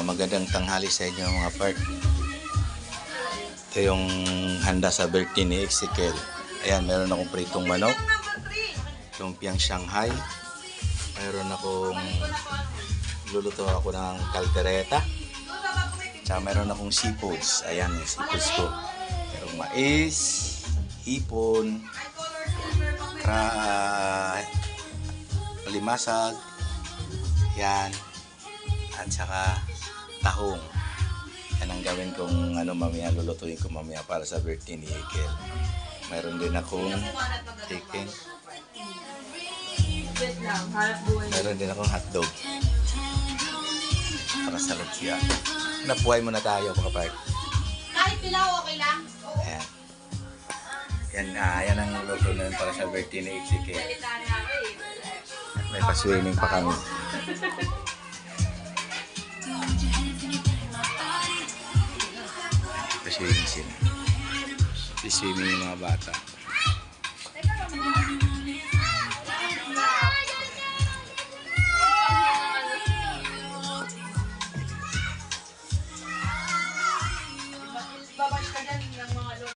Magandang tanghali sa inyo mga part. Ito yung handa sa birthday ni Ezekiel. Ayan, meron akong pritong manok, lumpiang Shanghai, meron akong luluto ako ng kaldereta, tsaka meron akong seafoods. Ayan yung seafoods ko. Merong mais, hipon, limasag, yan, at saka tahong. Yan ang gawin kong mamaya, lulutuin ko mamaya para sa birthday ni Ezekiel. Mayroon din akong chicken. Mayroon din akong hotdog para sa lumpia. Nabuhay muna tayo mga part. Kahit pilaw, okay lang? Yan, yan ang luto na para sa birthday ni Ezekiel. May pa-swimming pa kami. Pa-swimming sila. Pa-swimming yung mga bata.